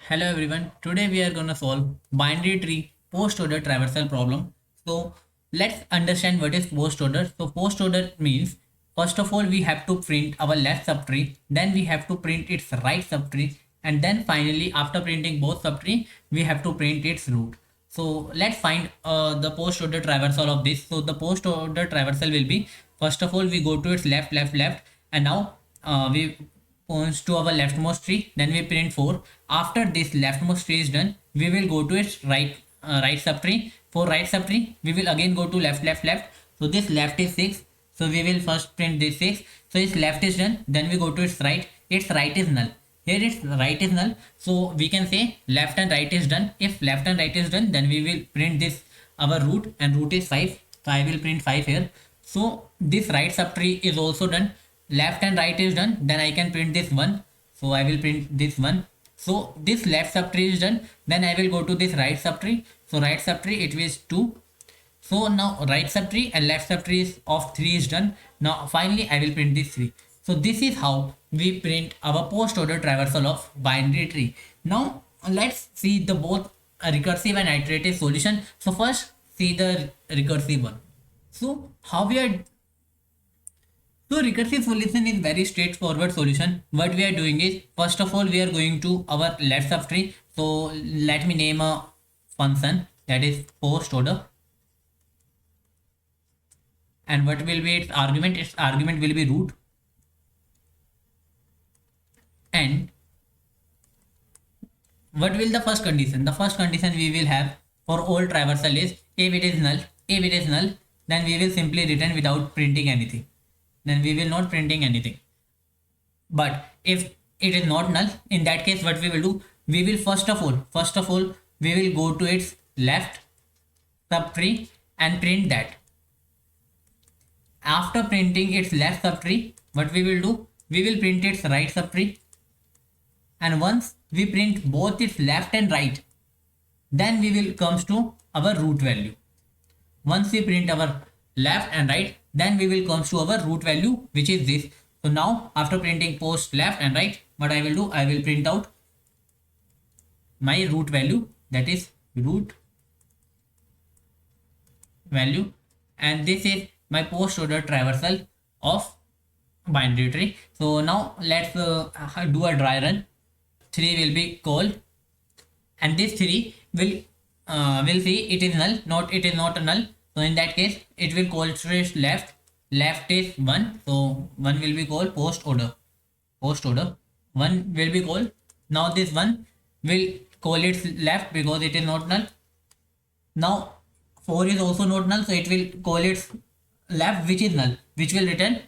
Hello everyone, today we are gonna solve binary tree post order traversal problem. So let's understand what is post order. So post order means first of all we have to print our left subtree, then we have to print its right subtree, and then finally after printing both subtree we have to print its root. So let's find the post order traversal of this. So the post order traversal will be first of all we go to its left, and now we points to our leftmost tree, then we print 4. After this leftmost tree is done, we will go to its right subtree. For right subtree we will again go to left. So this left is 6, so we will first print this 6. So its left is done, then we go to its right is null. Here its right is null, so we can say left and right is done. If left and right is done, then we will print this our root, and root is 5, so I will print 5 here. So this right subtree is also done, left and right is done, then I can print this 1, so I will print this 1. So this left subtree is done, then I will go to this right subtree. So right subtree it is 2. So now right subtree and left subtree is of 3 is done. Now finally I will print this 3. So this is how we print our post order traversal of binary tree. Now let's see the both recursive and iterative solution. So first see the recursive one. So how we are, so recursive solution is very straightforward solution. What we are doing is first of all we are going to our left subtree. So let me name a function that is post order, and what will be its argument? Its argument will be root, and what will the first condition? The first condition we will have for all traversal is if it is null. If it is null, then we will simply return without printing anything. Then we will not printing anything. But if it is not null, in that case what we will do? We will first of all we will go to its left subtree and print that. After printing its left subtree, what we will do? We will print its right subtree, and once we print both its left and right, then we will comes to our root value. Once we print our left and right, then we will comes to our root value, which is this. So now after printing post left and right, what I will do? I will print out my root value, that is root value, and this is my post order traversal of binary tree. So now let's do a dry run. 3 will be called, and this 3 will see it is null, not it is not a null. So in that case it will call to its left is 1, so 1 will be called post order 1 will be called. Now this 1 will call its left because it is not null. Now 4 is also not null, so it will call its left, which is null, which will return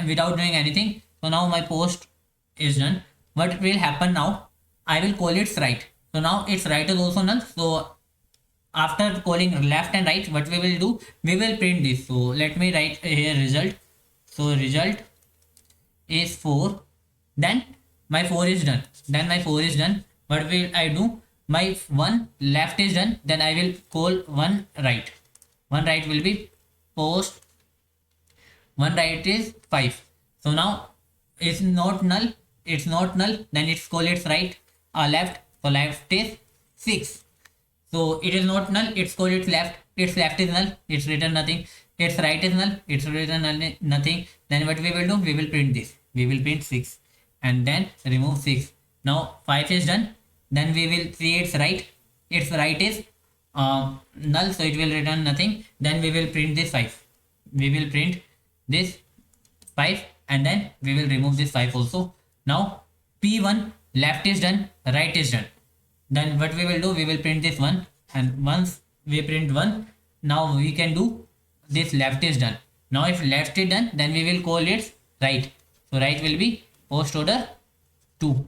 without doing anything. So now my post is done. What will happen now? I will call its right. So now its right is also null. So after calling left and right, what we will do? We will print this. So let me write here result. So result is 4. Then my 4 is done. What will I do? My 1 left is done. Then I will call 1 right. 1 right will be post. 1 right is 5. So now it's not null. Then it's call its right. Left. So left is 6. So it is not null. It's called its left. Its left is null. It's written nothing. Its right is null. It's written nothing. Then what we will do? We will print this. We will print 6 and then remove 6. Now 5 is done. Then we will see its right. Its right is null, so it will return nothing. Then we will print this 5. We will print this 5 and then we will remove this 5 also. Now P1 left is done, right is done. Then what we will do? We will print this 1, and once we print 1, now we can do this left is done. Now if left is done, then we will call it right. So right will be post order 2.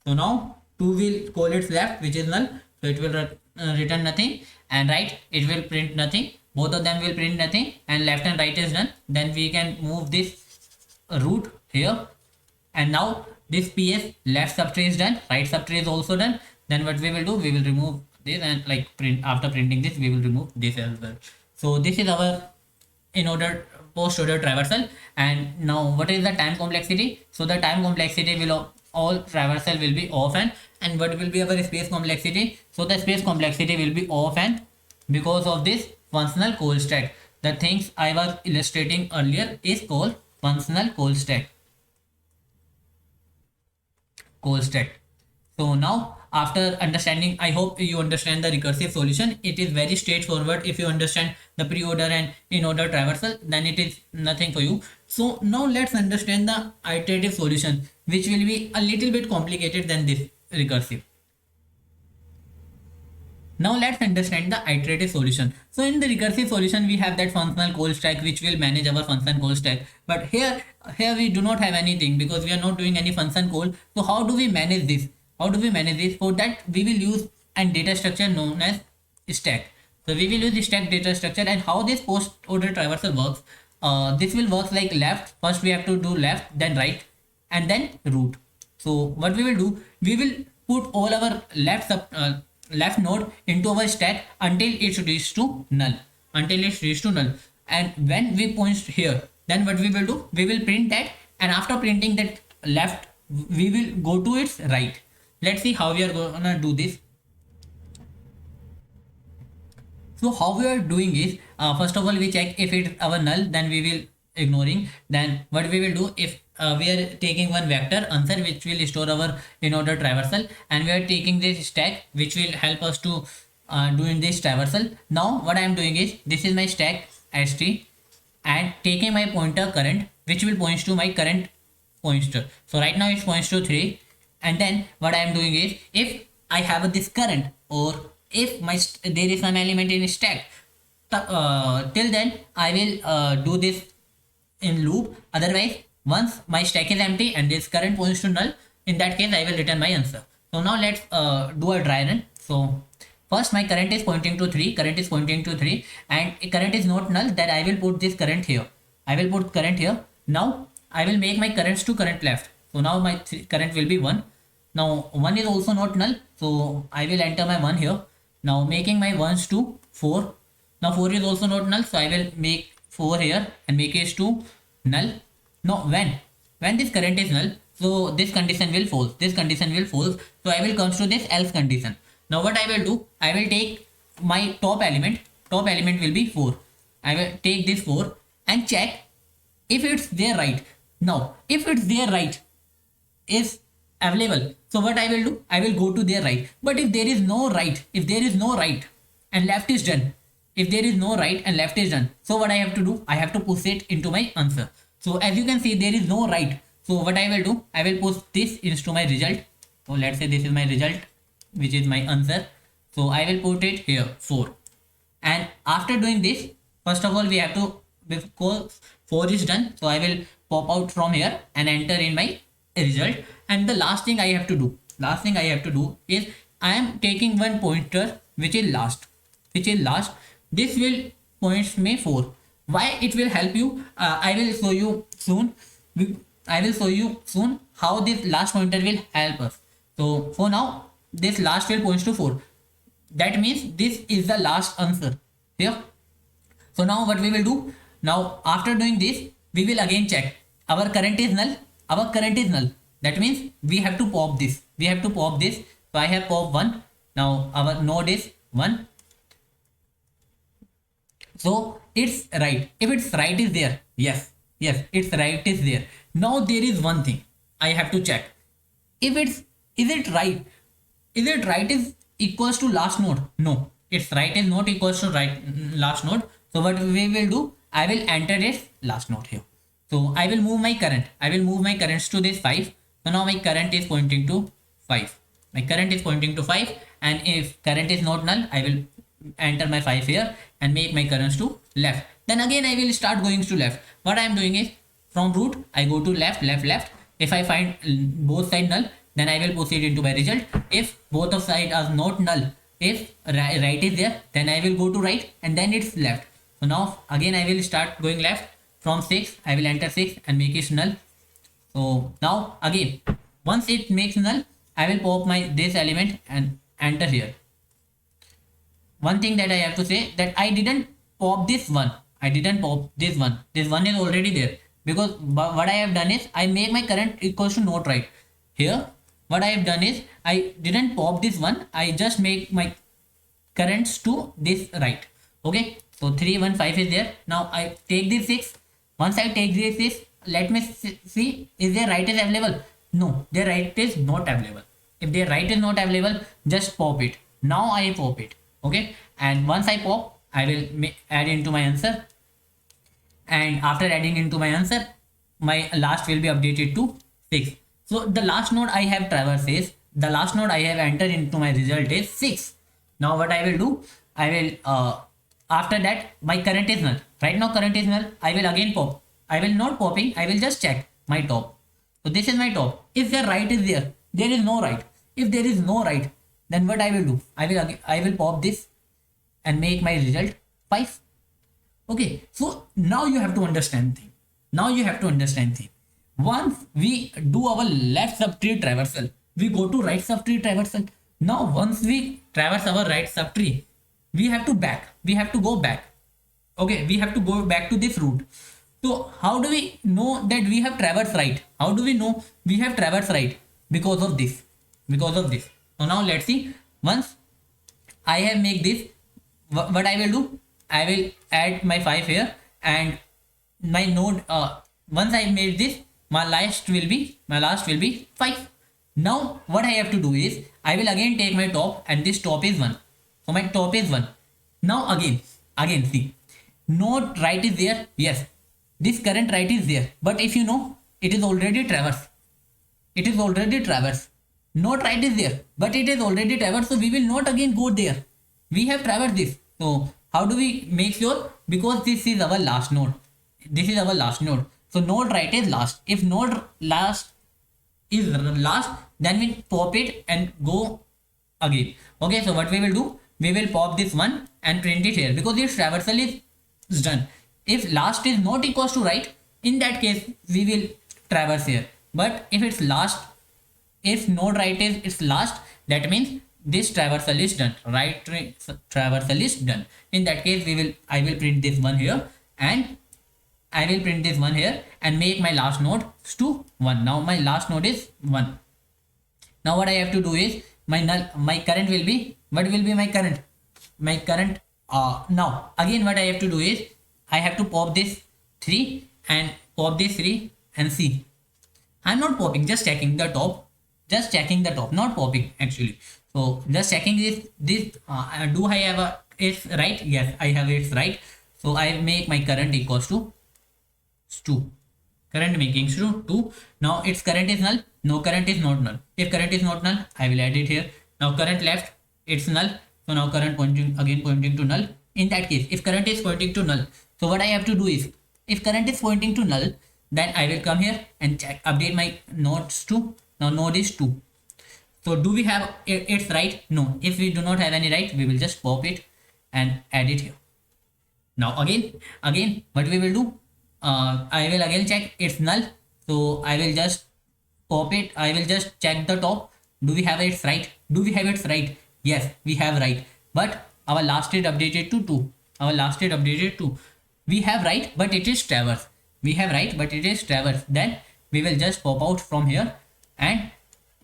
So now 2 will call its left, which is null, so it will return nothing, and right it will print nothing. Both of them will print nothing, and left and right is done. Then we can move this root here, and now this PS left subtree is done, right subtree is also done. Then what we will do? We will remove this, and like print after printing this we will remove this as well. So this is our in order post order traversal. And now what is the time complexity? So the time complexity will all traversal will be off, and And what will be our space complexity? So the space complexity will be of n because of this functional call stack. The things I was illustrating earlier is called functional call stack. Call stack. So now after understanding, I hope you understand the recursive solution. It is very straightforward. If you understand the pre-order and in-order traversal, then it is nothing for you. So now let's understand the iterative solution, which will be a little bit complicated than this recursive. Now let's understand the iterative solution. So in the recursive solution, we have that functional call stack which will manage our function call stack. But here we do not have anything because we are not doing any function call. So how do we manage this? How do we manage this? For that we will use a data structure known as stack. So we will use the stack data structure, and how this post order traversal works. This will work like left. First we have to do left, then right, and then root. So what we will do, we will put all our left node into our stack until it reaches to null, and when we point here, then what we will do, we will print that, and after printing that left, we will go to its right. Let's see how we are gonna do this. So how we are doing is, first of all we check if it's our null, then we will ignoring. Then what we will do, if we are taking one vector answer which will store our in order traversal, and we are taking this stack which will help us to doing this traversal. Now what I am doing is, this is my stack st, and taking my pointer current which will point to my current pointer. So right now it points to 3, and then what I am doing is, if I have this current, or if there is some element in stack, till then I will do this in loop. Otherwise, once my stack is empty and this current points to null, in that case I will return my answer. So now let's do a dry run. So first my current is pointing to 3, and current is not null, that I will put this current here. Now I will make my currents to current left. So now my current will be 1. Now 1 is also not null, so I will enter my 1 here. Now making my 1s to 4. Now 4 is also not null, so I will make 4 here and make it to null. Now when this current is null, so this condition will false. So I will come to this else condition. Now what I will do, I will take my top element will be 4. I will take this 4 and check if it's there right. Now if it's there right is available, so what I will do, I will go to their right. But if there is no right, and left is done, so what I have to do, I have to push it into my answer. So as you can see, there is no right. So what I will do, I will push this into my result. So let's say this is my result, which is my answer. So I will put it here 4. And after doing this, first of all we have to, because 4 is done, so I will pop out from here and enter in my result. And the last thing I have to do is, I am taking one pointer which is last. This will points me 4. Why it will help you, I will show you soon. How this last pointer will help us. So for now, this last will points to 4. That means this is the last answer here. So now what we will do, now after doing this, we will again check our current is null. That means we have to pop this. So I have pop 1. Now our node is 1. So it's right. If it's right is there, yes, it's right is there. Now there is one thing I have to check. Is it right is equals to last node? No, it's right is not equals to last node. So what we will do, I will enter this last node here. So I will move my current. Currents to this 5. So now my current is pointing to 5. And if current is not null, I will enter my 5 here and make my currents to left. Then again I will start going to left. What I am doing is, from root I go to left. If I find both sides null, then I will proceed into my result. If both of sides are not null, if right is there, then I will go to right, and then it's left. So now again I will start going left. From 6 I will enter 6 and make it null. So now again, once it makes null, I will pop my this element and enter here. One thing that I have to say, that I didn't pop this one. This one is already there, because what I have done is, I make my current equals to not right here. what I have done is I didn't pop this one. I just make my currents to this right. Okay, so 315 is there. Now I take this 6. Once I take this 6, let me see, is their right is available? No, their right is not available. If their right is not available, just pop it. Now I pop it. Okay, and once I pop, I will add into my answer, and after adding into my answer, my last will be updated to 6. So the last node I have traversed is, the last node I have entered into my result is 6. Now what I will do, I will after that my current is null. Right now current is null. I will again pop. I will not popping, I will just check my top. So this is my top. If the right is there, there is no right. If there is no right, then what I will do, I will pop this and make my result 5. Okay, so now you have to understand thing. Now you have to understand thing. Once we do our left subtree traversal, we go to right subtree traversal. Now once we traverse our right subtree, we have to back. We have to go back. Okay, we have to go back to this route. So how do we know that we have traversed right? How do we know we have traversed right? Because of this. Because of this. So now let's see. Once I have make this, what I will do, I will add my 5 here, and my node, once I made this, my last will be 5. Now what I have to do is, I will again take my top, and this top is 1. So my top is 1. Now again see, node right is there. Yes, this current right is there, but if you know, it is already traversed. It is already traversed. Node right is there, but it is already traversed, so we will not again go there. We have traversed this. So how do we make sure? Because this is our last node. This is our last node. So node right is last. If node last is last, then we pop it and go again. Okay, so what we will do, we will pop this one and print it here, because this traversal is done. If last is not equals to right, in that case we will traverse here. But if it's last, if node right is its last, that means this traversal is done. Right traversal is done. In that case, I will print this one here, and I will print this one here and make my last node to 1. Now my last node is 1. Now what I have to do is, my current will be, what will be my current? My current, now again what I have to do is, I have to pop this 3 and pop this 3 and see. I'm not popping, just checking the top. Just checking the top, not popping actually. So just checking this, do I have it's right? Yes, I have it's right. So I make my current equals to 2. Current making to 2. Now its current is null. No, current is not null. If current is not null, I will add it here. Now current left, it's null. So now current pointing to null. In that case, if current is pointing to null, so what I have to do is, if current is pointing to null, then I will come here and check, update my nodes to, now node is 2. So do we have it's right? No. If we do not have any right, we will just pop it and add it here. Now again what we will do, I will again check it's null. So I will just pop it. I will just check the top. Do we have it's right? Do we have it's right? Yes, we have right. But our last state updated to 2. Our last state updated to, we have right, but it is traverse. We have right, but it is traverse. Then we will just pop out from here and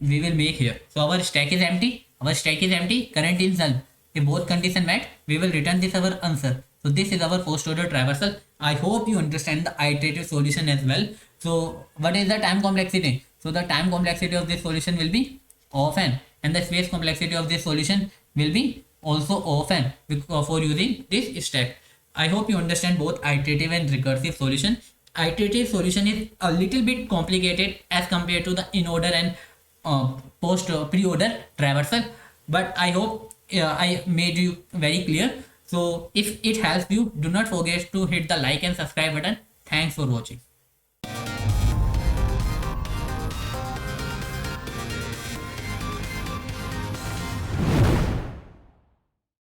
we will make here. So our stack is empty. Our stack is empty. Current is null. If both condition met, we will return this our answer. So this is our first order traversal. I hope you understand the iterative solution as well. So what is the time complexity? So the time complexity of this solution will be of n, and the space complexity of this solution will be also of n for using this stack. I hope you understand both iterative and recursive solution. Iterative solution is a little bit complicated as compared to the in order and pre-order traversal, but I hope I made you very clear. So if it helps you, do not forget to hit the like and subscribe button. Thanks for watching.